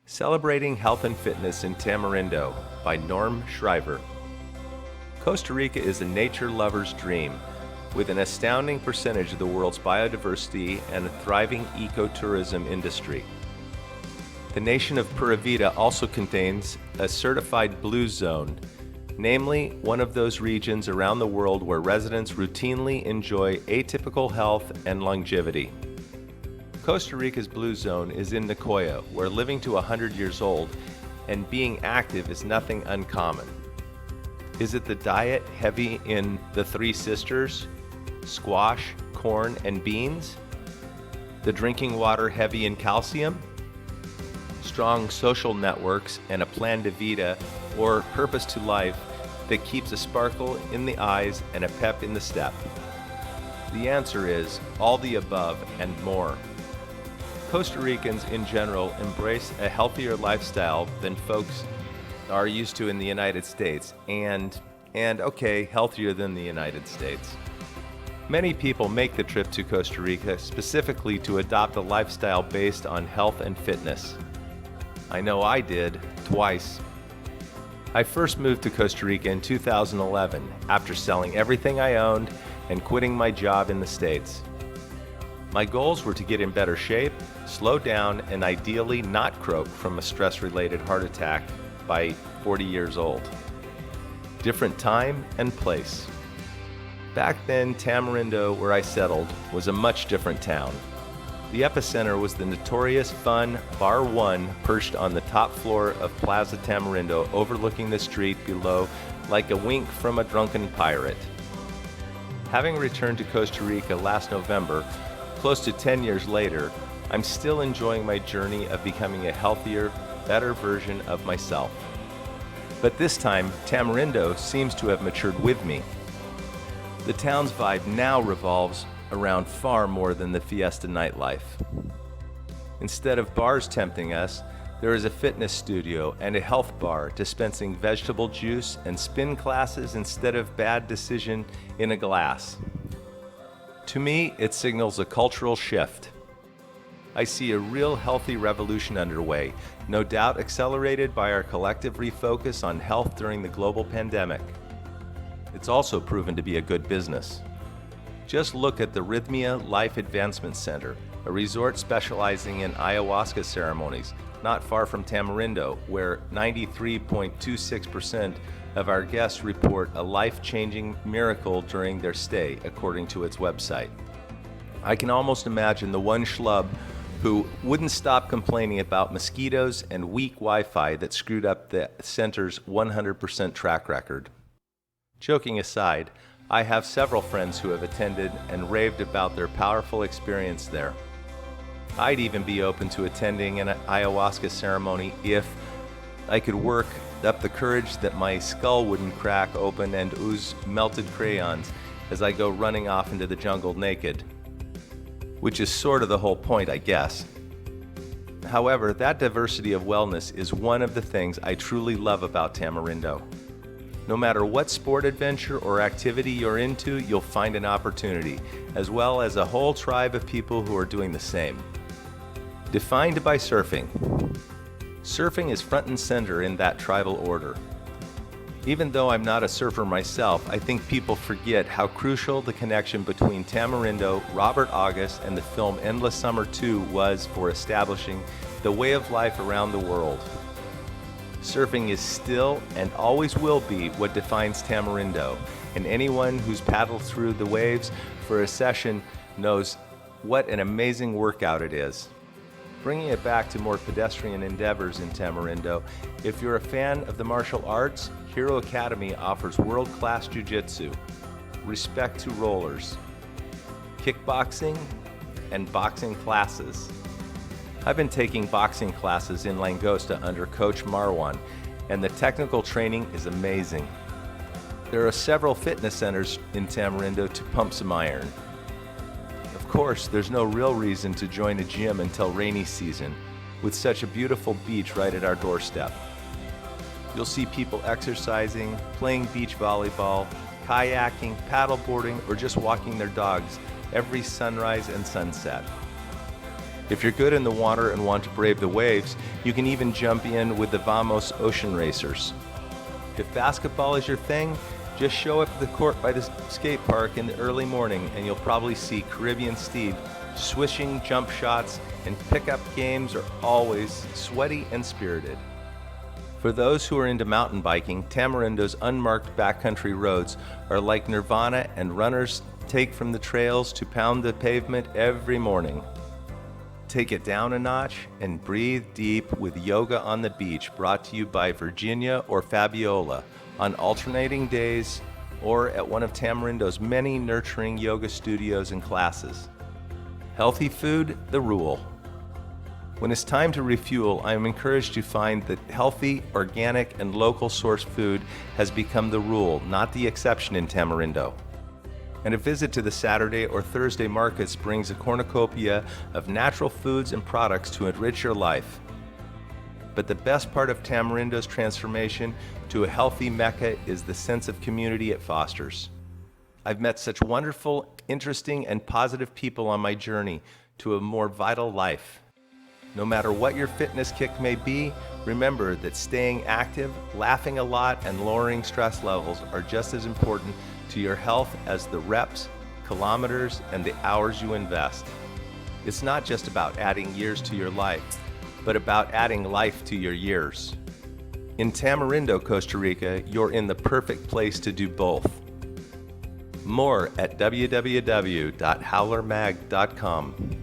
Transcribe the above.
Celebrating Health and Fitness in Tamarindo by NORM SCHRIEVER. Costa Rica is a nature lover's dream, with an astounding percentage of the world's biodiversity and a thriving ecotourism industry. The nation of Pura Vida also contains a certified blue zone, namely one of those regions around the world where residents routinely enjoy atypical health and longevity. Costa Rica's blue zone is in Nicoya, where living to 100 years old and being active is nothing uncommon. Is it the diet heavy in the Three Sisters, squash, corn, and beans? The drinking water heavy in calcium? Strong social networks and a plan de vida or purpose to life that keeps a sparkle in the eyes and a pep in the step? The answer is all the above and more. Costa Ricans in general embrace a healthier lifestyle than folks are used to in the United States, and healthier than the United States. Many people make the trip to Costa Rica specifically to adopt a lifestyle based on health and fitness. I know I did, twice. I first moved to Costa Rica in 2011 after selling everything I owned and quitting my job in the States. My goals were to get in better shape, slow down, and ideally not croak from a stress-related heart attack by 40 years old. Different time and place. Back then, Tamarindo, where I settled, was a much different town. The epicenter was the notorious fun Bar 1 perched on the top floor of Plaza Tamarindo, overlooking the street below like a wink from a drunken pirate. Having returned to Costa Rica last November, close to 10 years later, I'm still enjoying my journey of becoming a healthier, better version of myself. But this time, Tamarindo seems to have matured with me. The town's vibe now revolves around far more than the fiesta nightlife. Instead of bars tempting us, there is a fitness studio and a health bar dispensing vegetable juice and spin classes instead of bad decision in a glass. To me, it signals a cultural shift. I see a real healthy revolution underway, no doubt accelerated by our collective refocus on health during the global pandemic. It's also proven to be a good business. Just look at the Rhythmia Life Advancement Center, a resort specializing in ayahuasca ceremonies, not far from Tamarindo, where 93.26% of our guests report a life-changing miracle during their stay, according to its website. I can almost imagine the one schlub who wouldn't stop complaining about mosquitoes and weak Wi-Fi that screwed up the center's 100% track record. Joking aside, I have several friends who have attended and raved about their powerful experience there. I'd even be open to attending an ayahuasca ceremony if I could work up the courage that my skull wouldn't crack open and ooze melted crayons as I go running off into the jungle naked. Which is sort of the whole point, I guess. However, that diversity of wellness is one of the things I truly love about Tamarindo. No matter what sport adventure or activity you're into, you'll find an opportunity, as well as a whole tribe of people who are doing the same. Defined by surfing. Surfing is front and center in that tribal order. Even though I'm not a surfer myself, I think people forget how crucial the connection between Tamarindo, Robert August, and the film Endless Summer 2 was for establishing the way of life around the world. Surfing is still and always will be what defines Tamarindo, and anyone who's paddled through the waves for a session knows what an amazing workout it is. Bringing it back to more pedestrian endeavors in Tamarindo, if you're a fan of the martial arts, Hero Academy offers world-class jiu-jitsu, respect to rollers, kickboxing, and boxing classes. I've been taking boxing classes in Langosta under Coach Marwan, and the technical training is amazing. There are several fitness centers in Tamarindo to pump some iron. Of course, there's no real reason to join a gym until rainy season, with such a beautiful beach right at our doorstep. You'll see people exercising, playing beach volleyball, kayaking, paddleboarding, or just walking their dogs every sunrise and sunset. If you're good in the water and want to brave the waves, you can even jump in with the Vamos Ocean Racers. If basketball is your thing, just show up at the court by the skate park in the early morning and you'll probably see Caribbean Steve swishing jump shots, and pickup games are always sweaty and spirited. For those who are into mountain biking, Tamarindo's unmarked backcountry roads are like nirvana, and runners take from the trails to pound the pavement every morning. Take it down a notch and breathe deep with Yoga on the Beach, brought to you by Virginia or Fabiola on alternating days or at one of Tamarindo's many nurturing yoga studios and classes. Healthy food, the rule. When it's time to refuel, I am encouraged to find that healthy, organic, and local source food has become the rule, not the exception in Tamarindo. And a visit to the Saturday or Thursday markets brings a cornucopia of natural foods and products to enrich your life. But the best part of Tamarindo's transformation to a healthy Mecca is the sense of community it fosters. I've met such wonderful, interesting, and positive people on my journey to a more vital life. No matter what your fitness kick may be, remember that staying active, laughing a lot, and lowering stress levels are just as important to your health as the reps, kilometers, and the hours you invest. It's not just about adding years to your life, but about adding life to your years. In Tamarindo, Costa Rica, you're in the perfect place to do both. More at www.howlermag.com.